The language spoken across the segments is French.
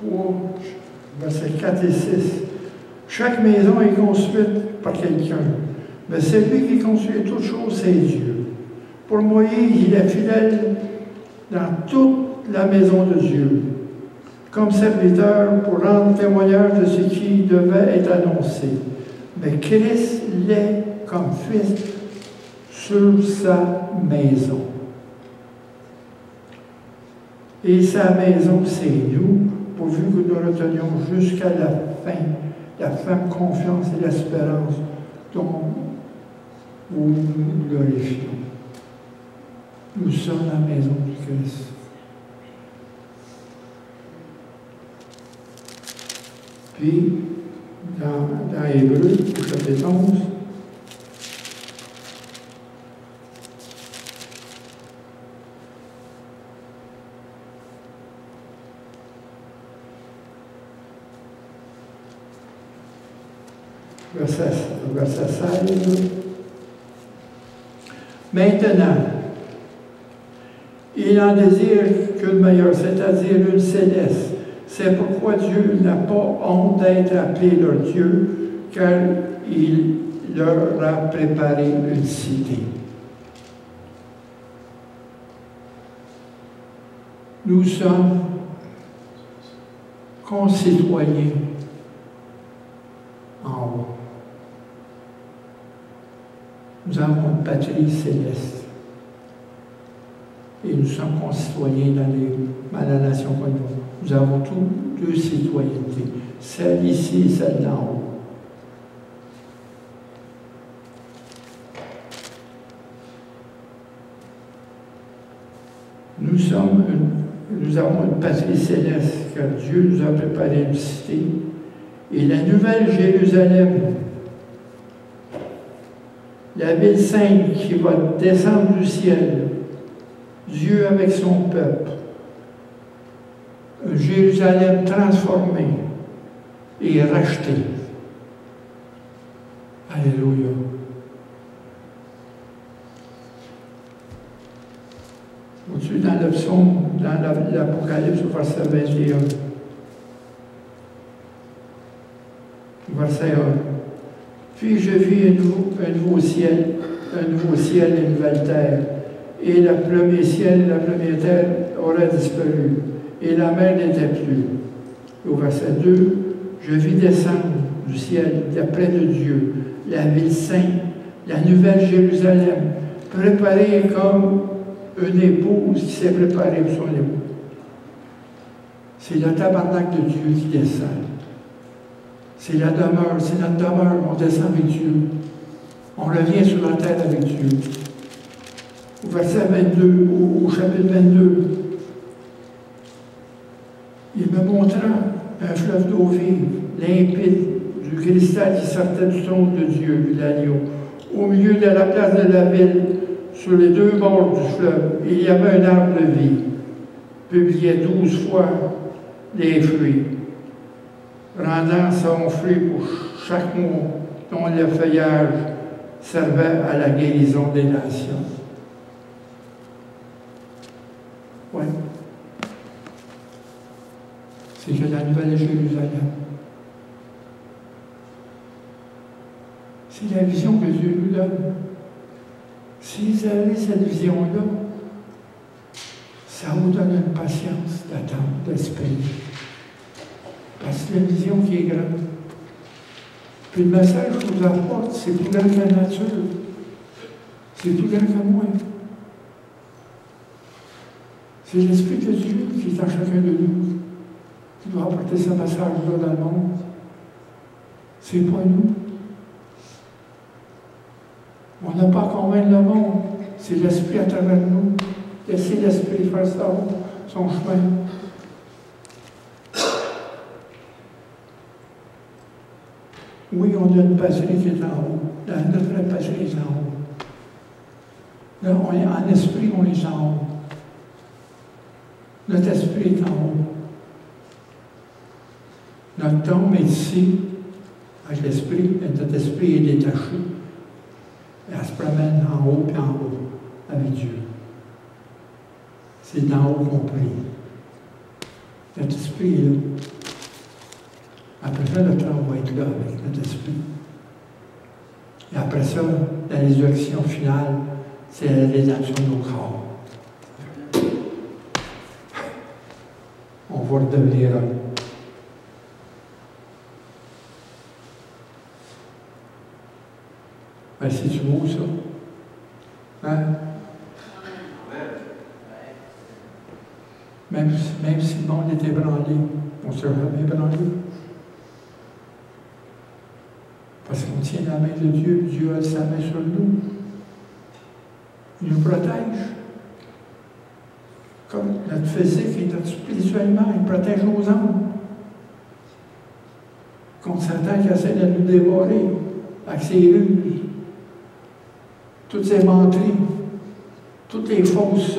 3, versets 4 et 6. Chaque maison est construite par quelqu'un, mais celui qui construit toutes choses, c'est Dieu. Pour Moïse, il est fidèle dans toute la maison de Dieu, comme serviteur pour rendre témoignage de ce qui devait être annoncé. Mais Christ l'est comme fils sur sa maison. Et sa maison, c'est nous, pourvu que nous retenions jusqu'à la fin la ferme confiance et l'espérance dont nous glorifions. Nous sommes la maison du Christ. Puis, dans Hébreux, au chapitre 11, verset 16. Maintenant, il en désire qu'une meilleure, c'est-à-dire une céleste. C'est pourquoi Dieu n'a pas honte d'être appelé leur Dieu, car il leur a préparé une cité. Nous sommes concitoyens en haut. Nous avons une patrie céleste. Et nous sommes concitoyens dans la nation qu'on a. Nous avons tous deux citoyennetés, celle ici et celle d'en haut. Nous avons une patrie céleste, car Dieu nous a préparé une cité. Et la nouvelle Jérusalem, la ville sainte qui va descendre du ciel, Dieu avec son peuple, Jérusalem transformée et rachetée. Alléluia. Au-dessus, dans le psaume, dans l'Apocalypse, au verset 21. Verset 1. Puis je vis un nouveau ciel et une nouvelle terre. Et le premier ciel et la première terre auraient disparu, et la mer n'était plus. Au verset 2, je vis descendre du ciel, d'après de Dieu, la ville sainte, la nouvelle Jérusalem, préparée comme une épouse qui s'est préparée pour son époux. C'est le tabernacle de Dieu qui descend. C'est la demeure, c'est notre demeure, on descend avec Dieu. On revient sur la terre avec Dieu. Au verset 22, au chapitre 22, il me montra un fleuve d'eau vive, limpide, du cristal qui sortait du trône de Dieu, de l'agneau. Au milieu de la place de la ville, sur les deux bords du fleuve, il y avait un arbre de vie, publiait 12 fois les fruits, rendant son fruit pour chaque mois, dont le feuillage servait à la guérison des nations. Oui. C'est que la nouvelle Jérusalem. C'est la vision que Dieu nous donne. Si vous avez cette vision-là, ça vous donne une patience d'attente, d'esprit. Parce que c'est une vision qui est grande. Puis le message que je vous apporte, c'est plus grand que la nature. C'est plus grand que moi. C'est l'Esprit de Dieu qui est en chacun de nous, qui doit apporter ce message-là dans le monde. C'est pas nous. On n'a pas à convaincre le monde. C'est l'Esprit à travers nous. Laissez l'Esprit faire son chemin. Oui, on a une patrie qui est en haut. Notre vraie patrie est en haut. Là, en esprit, on est en haut. Notre esprit est en haut. Notre tombe est ici, avec l'esprit, et notre esprit est détaché. Et elle se promène en haut et en haut avec Dieu. C'est d'en haut qu'on prie. Notre esprit est là. Après ça, le temps va être là avec notre esprit. Et après ça, la résurrection finale, c'est la rédemption de nos corps. On va redevenir un. Ben, c'est-tu beau, ça? Hein? Même si le monde était ébranlé, on sera jamais ébranlé. Parce qu'on tient la main de Dieu, Dieu a sa main sur nous. Il nous protège. Comme notre physique et notre spirituellement, il protège nos âmes. Contre Satan qui essaie de nous dévorer avec ses ruses, toutes ces menteries, tous les fausses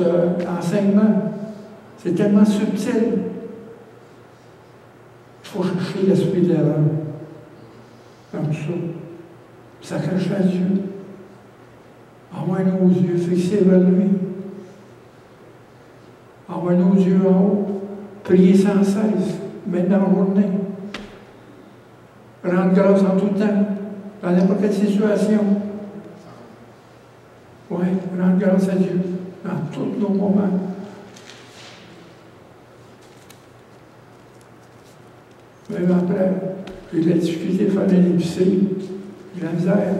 enseignements. C'est tellement subtil. Il faut chercher l'esprit de l'erreur. Comme ça. S'accrocher à Dieu. Avoir nos yeux fixés vers lui. Avoir nos yeux en haut. Prier sans cesse. Maintenant en journée. Rendre grâce en tout temps. Dans n'importe quelle situation. Oui, rendre grâce à Dieu. Dans tous nos moments. Même après, j'ai eu de la difficulté de faire de l'épicerie, de la misère.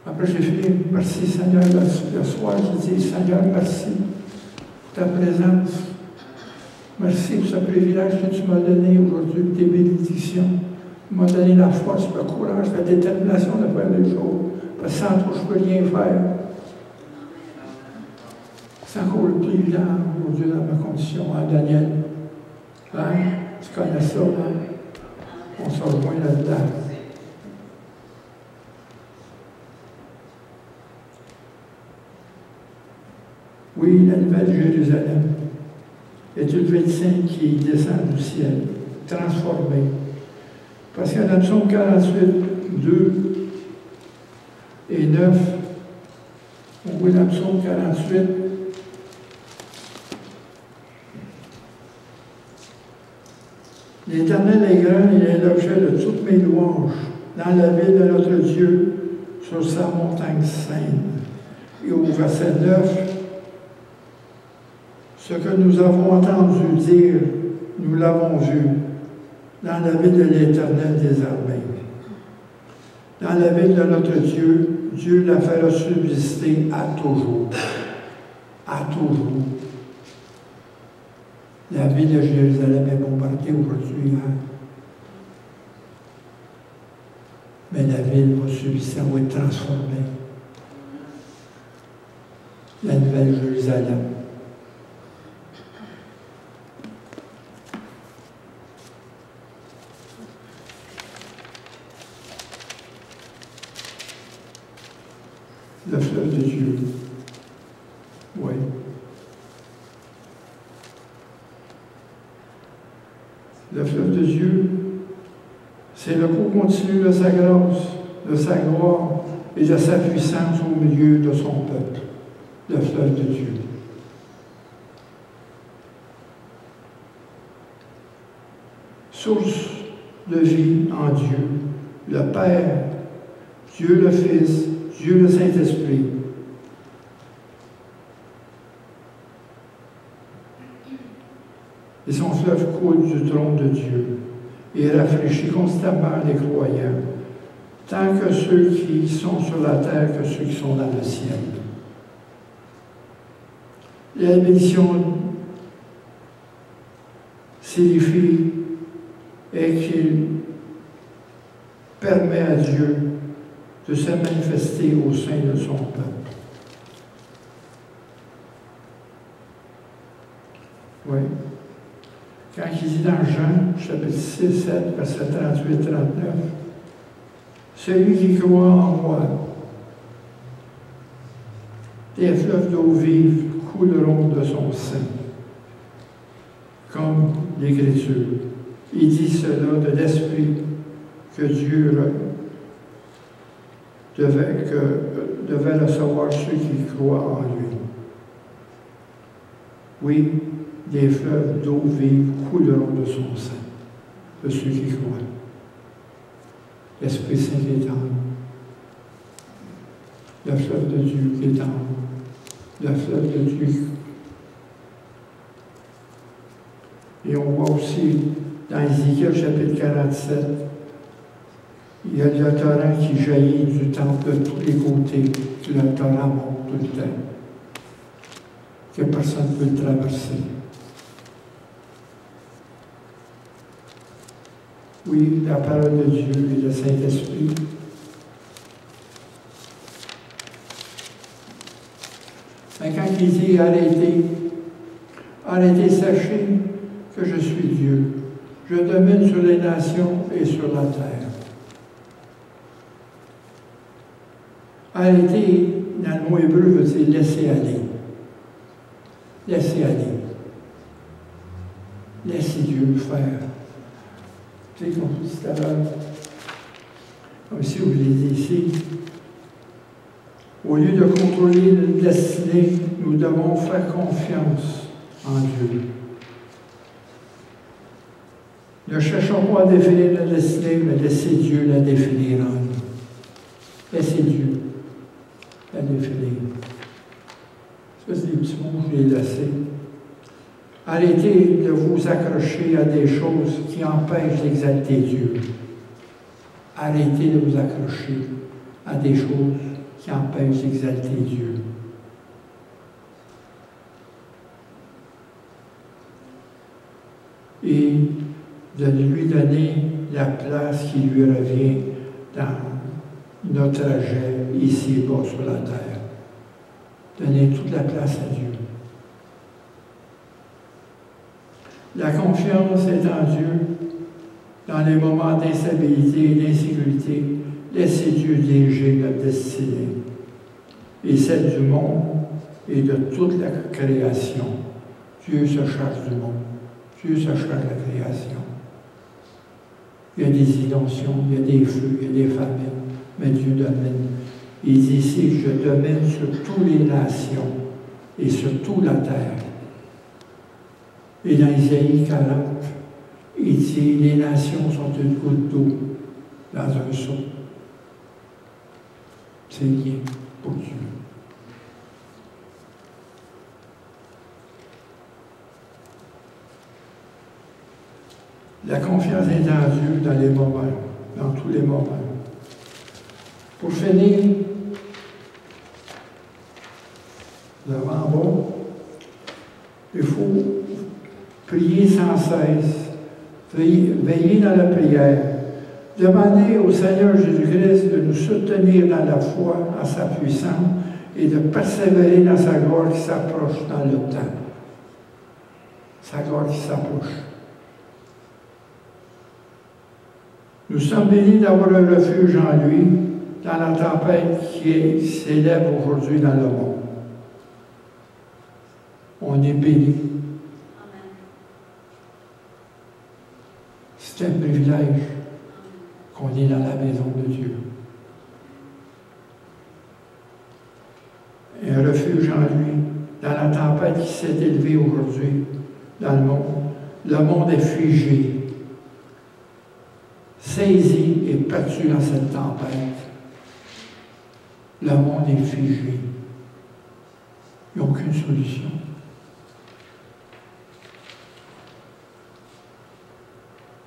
Après, j'ai fait merci Seigneur le soir, j'ai dit Seigneur, merci pour ta présence. Merci pour ce privilège que tu m'as donné aujourd'hui, pour tes bénédictions. Tu m'as donné la force, le courage, la détermination de faire les choses. Parce que sans toi, je ne peux rien faire. C'est encore le plus évident aujourd'hui dans ma condition, hein, Daniel. Hein? Tu connais ça, hein? On se rejoint là-dedans. Oui, la nouvelle Jérusalem est une ville sainte qui descend du ciel, transformée. Parce que dans le psaume 48, 2 et 9, on voit dans le psaume 48, l'Éternel est grand, il est l'objet de toutes mes louanges, dans la ville de notre Dieu, sur sa montagne sainte. Et au verset 9, ce que nous avons entendu dire, nous l'avons vu, dans la ville de l'Éternel des armées. Dans la ville de notre Dieu, Dieu la fera subsister à toujours. À toujours. La ville de Jérusalem est bombardée aujourd'hui, hein? Mais la ville va subsister, va être transformée. La nouvelle Jérusalem. Le fleuve de Dieu. Oui. Le fleuve de Dieu, c'est le cours continu de sa grâce, de sa gloire et de sa puissance au milieu de son peuple. Le fleuve de Dieu. Source de vie en Dieu, le Père, Dieu le Fils, Dieu le Saint-Esprit. Et son fleuve coule du trône de Dieu et rafraîchit constamment les croyants, tant que ceux qui sont sur la terre que ceux qui sont dans le ciel. La bénédiction signifie et qu'il permet à Dieu de se manifester au sein de son peuple. Oui. Quand il dit dans Jean, chapitre 6, 7, verset 38, 39, « Celui qui croit en moi, des fleuves d'eau vive couleront de son sein. » Comme l'Écriture. Il dit cela de l'Esprit que Dieu devait recevoir ceux qui croient en lui. Oui, des fleuves d'eau vive couleront de son sein. de ceux qui croient. L'Esprit Saint qui est en nous. Le fleuve de Dieu qui est en nous. Le fleuve de Dieu. Et on voit aussi dans Ézéchiel chapitre 47, il y a le torrent qui jaillit du temple de tous les côtés. Le torrent monte tout le temps. Que personne ne peut le traverser. Oui, la parole de Dieu et le Saint-Esprit. Mais quand il dit arrêtez, sachez que je suis Dieu. Je domine sur les nations et sur la terre. Arrêter, dans le mot hébreu, veut dire laisser aller. Laissez aller. Laissez Dieu le faire. Tu sais, comme je vous dis tout à l'heure, comme si vous l'avez dit ici, au lieu de contrôler notre destinée, nous devons faire confiance en Dieu. Ne cherchons pas à définir notre destinée, mais laissez Dieu la définir en nous. Laissez Dieu la définir. Ça, c'est des petits mots que je l'ai laissés. Arrêtez de vous accrocher à des choses qui empêchent d'exalter Dieu. Arrêtez de vous accrocher à des choses qui empêchent d'exalter Dieu. Et de lui donner la place qui lui revient dans notre trajet ici-bas sur la terre. Donner toute la place à Dieu. La confiance est en Dieu dans les moments d'instabilité et d'insécurité. Laissez Dieu diriger notre destinée et celle du monde et de toute la création. Dieu se charge du monde. Dieu se charge de la création. Il y a des inondations, il y a des feux, il y a des famines, mais Dieu domine. Il dit ici, je domine sur toutes les nations et sur toute la terre. Et dans Isaïe 40, il dit, les nations sont une goutte d'eau dans un seau. C'est rien pour Dieu. La confiance est en Dieu dans les moments, dans tous les moments. Pour finir, devant bon, il faut prier sans cesse, veiller dans la prière, demander au Seigneur Jésus-Christ de nous soutenir dans la foi à sa puissance et de persévérer dans sa gloire qui s'approche dans le temps. Sa gloire qui s'approche. Nous sommes bénis d'avoir un refuge en lui dans la tempête qui s'élève aujourd'hui dans le monde. On est bénis. C'est un privilège qu'on est dans la maison de Dieu. Un refuge en lui dans la tempête qui s'est élevée aujourd'hui dans le monde. Le monde est figé. Saisi et battu dans cette tempête. Le monde est figé. Il n'y a aucune solution.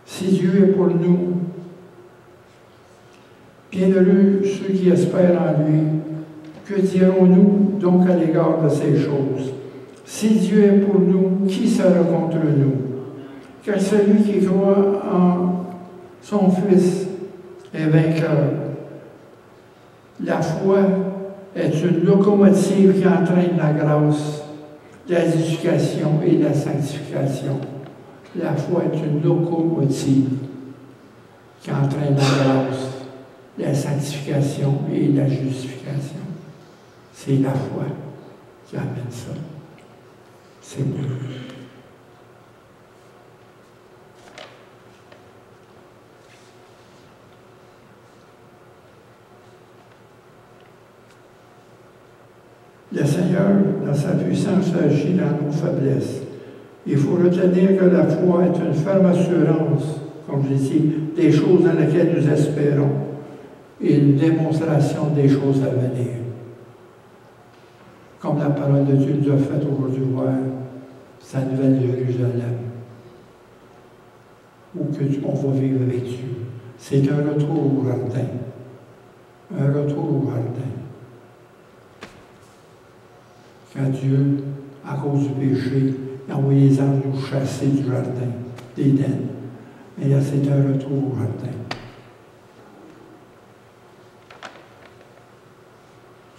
Si Dieu est pour nous, bienheureux ceux qui espèrent en lui, que dirons-nous donc à l'égard de ces choses? Si Dieu est pour nous, qui sera contre nous? Car celui qui croit en son Fils est vainqueur. La foi est une locomotive qui entraîne la grâce, la justification et la sanctification. La foi est une locomotive qui entraîne la grâce, la sanctification et la justification. C'est la foi qui amène ça. C'est bon. Le Seigneur, dans sa puissance, agit dans nos faiblesses. Il faut retenir que la foi est une ferme assurance comme je dis, des choses dans lesquelles nous espérons et une démonstration des choses à venir. Comme la parole de Dieu nous a fait aujourd'hui voir sa nouvelle Jérusalem, où on va vivre avec Dieu. C'est un retour au jardin. Un retour au jardin. Quand Dieu, à cause du péché, a envoyé les anges nous chasser du jardin d'Éden. Mais là, c'est un retour au jardin.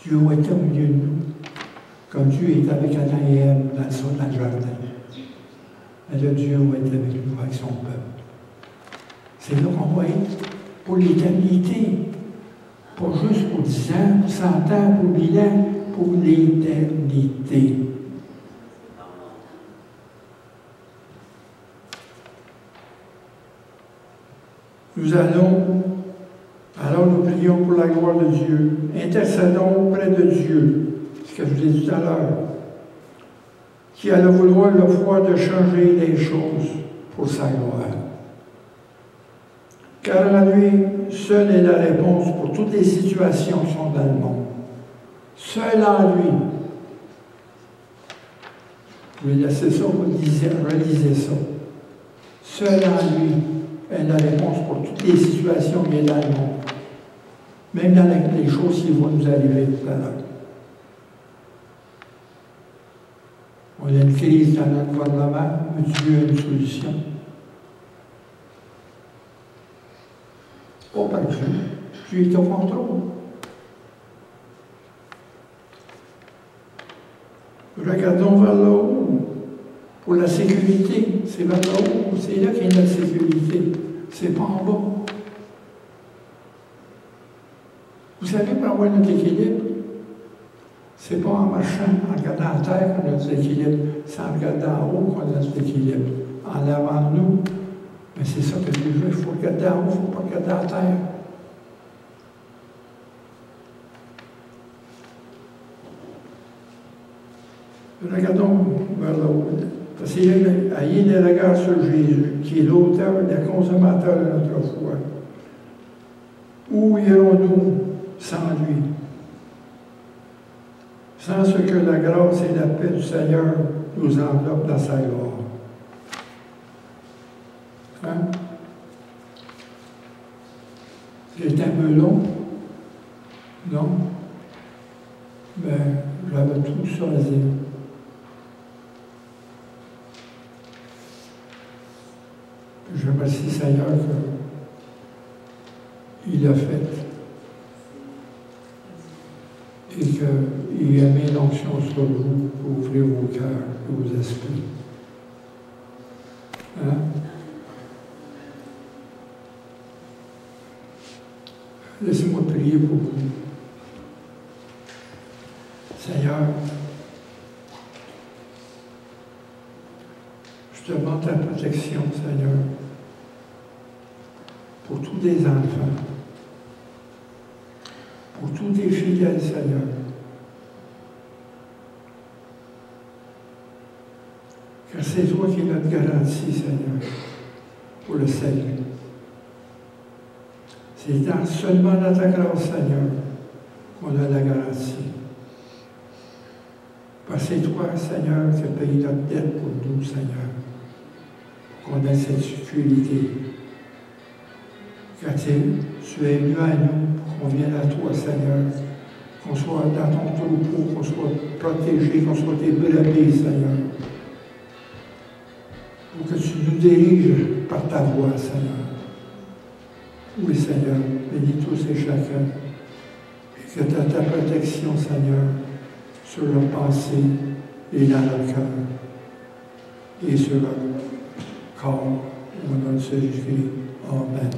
Dieu était au milieu de nous, comme Dieu est avec Adam et Ève dans le jardin. Mais là, Dieu va être avec nous, avec son peuple. C'est là qu'on va être pour l'éternité. Pas juste pour 10 ans, pour 100 ans, pour 1000 ans, pour l'éternité. Alors nous prions pour la gloire de Dieu. Intercédons auprès de Dieu, ce que je vous ai dit tout à l'heure, qui a le vouloir le foi de changer les choses pour sa gloire. Car en lui, seule est la réponse pour toutes les situations qui sont dans le monde. Seul en lui. Vous pouvez laisser ça, vous relisez ça. Seul en lui est la réponse pour toutes les situations qui sont dans le monde. Même dans les choses qui vont nous arriver tout à l'heure. On a une crise dans notre gouvernement, mais Dieu a une solution. Pas par Dieu. Dieu est au contrôle. Regardons vers le haut pour la sécurité. C'est vers le haut, c'est là qu'il y a la sécurité. C'est pas en bas. Vous savez, pour avoir notre équilibre, c'est pas en marchant, en regardant la terre qu'on a notre équilibre, c'est en regardant en haut qu'on a notre équilibre. En avant de nous. Mais c'est ça que Dieu veut, il faut regarder en haut, il ne faut pas regarder à terre. Regardons vers le haut. Ayez les regards sur Jésus, qui est l'auteur et le consommateur de notre foi. Où irons-nous sans lui? Sans ce que la grâce et la paix du Seigneur nous enveloppent dans sa gloire. Hein? C'est un peu long? Non? Mais j'avais tout ça à dire. Je remercie le Seigneur qu'il a fait et qu'il a mis l'onction sur vous pour ouvrir vos cœurs et vos esprits. Hein? Laissez-moi prier pour vous. Seigneur, je te demande ta protection, Seigneur, pour tous les enfants, pour tous les fidèles, Seigneur. Car c'est toi qui es notre garantie, Seigneur, pour le salut. C'est seulement dans ta grâce, Seigneur, qu'on a la garantie. Parce que c'est toi, Seigneur, qui as payé notre dette pour nous, Seigneur, pour qu'on ait cette sécurité. Car tu es venu à nous, pour qu'on vienne à toi, Seigneur, qu'on soit dans ton troupeau, qu'on soit protégé, qu'on soit tes brebis, Seigneur. Pour que tu nous diriges par ta voix, Seigneur. Oui, Seigneur, bénis tous et chacun. Et que tu as ta protection, Seigneur, sur leur pensée et dans leur cœur. Et sur leur corps, au nom de Jésus-Christ. Amen.